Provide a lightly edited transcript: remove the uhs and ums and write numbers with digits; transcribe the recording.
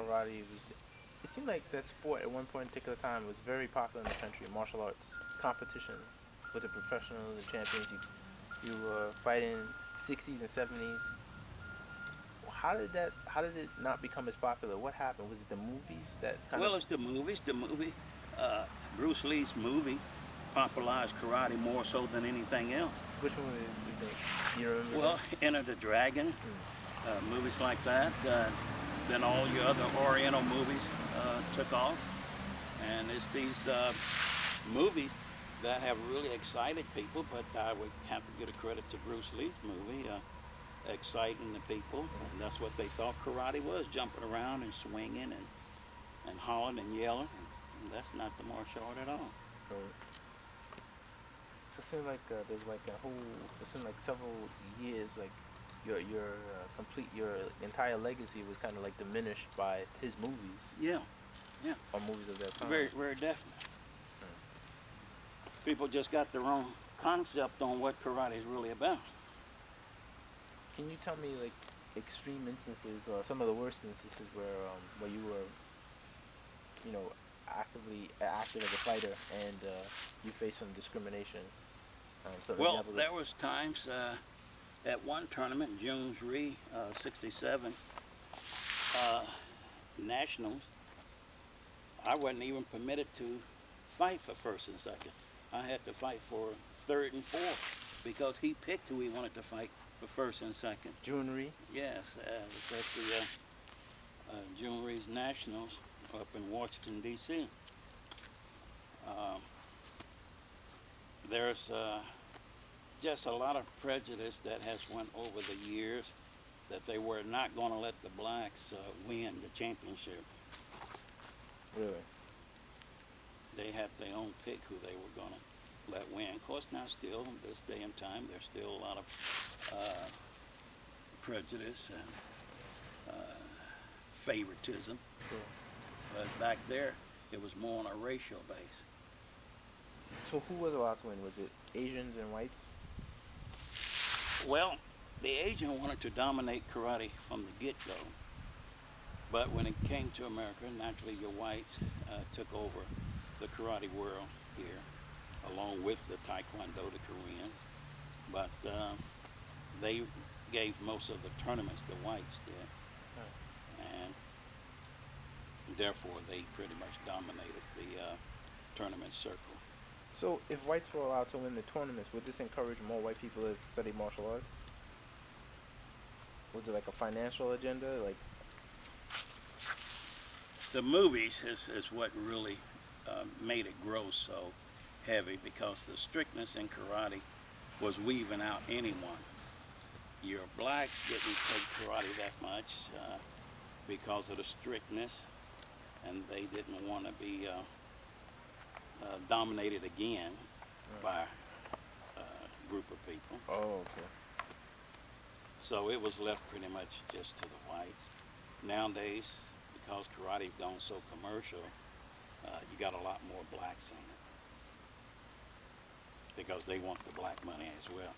karate was. It seemed like that sport at one point in particular time was very popular in the country. Martial arts competition with the professionals, the champions. You were fighting 60s and 70s. How did that? How did it not become as popular? What happened? Was it the movies that kind of? Well, it's the movies. The movie, uh, Bruce Lee's movie, popularized karate more so than anything else. Which one do you think? You remember Well, Enter the Dragon, that? movies like that. Then all your other Oriental movies took off, and it's these movies that have really excited people. But I would have to give a credit to Bruce Lee's movie. Exciting the people, and that's what they thought karate was, jumping around and swinging and hollering and yelling, and that's not the martial art at all. Right. So it seems like there's like a whole. It seemed like several years, like your entire legacy was kind of like diminished by his movies Yeah, yeah, or movies of that time. very, very definite. People just got the wrong concept on what karate is really about. Can you tell me like extreme instances or some of the worst instances where you were, you know, actively active as a fighter and you faced some discrimination? So Well, there was times at one tournament, Jhoon Rhee, 67 nationals, I wasn't even permitted to fight for first and second. I had to fight for third and fourth because he picked who he wanted to fight for first and second. Jhoon Rhee. Yes, it was at the Jhoon Rhee's Nationals up in Washington, D.C. There's just a lot of prejudice that has went over the years that they were not going to let the blacks win the championship. Really? They had their own pick who they were going to let win. Of course, now still, this day and time, there's still a lot of prejudice and favoritism. Sure. But back there, it was more on a racial base. So who was allowed to win? Was it Asians and whites? Well, the Asian wanted to dominate karate from the get-go. But when it came to America, naturally your whites took over the karate world here, along with the Taekwondo, the Koreans. But they gave most of the tournaments the whites did. And therefore they pretty much dominated the tournament circle. So if whites were allowed to win the tournaments, would this encourage more white people to study martial arts? Was it like a financial agenda? Like The movies is what really made it grow so heavy, because the strictness in karate was weaving out anyone. Your blacks didn't take karate that much because of the strictness, and they didn't want to be dominated again by a group of people. oh, okay. So it was left pretty much just to the whites. Nowadays, because karate's gone so commercial, you got a lot more blacks in it because they want the black money as well.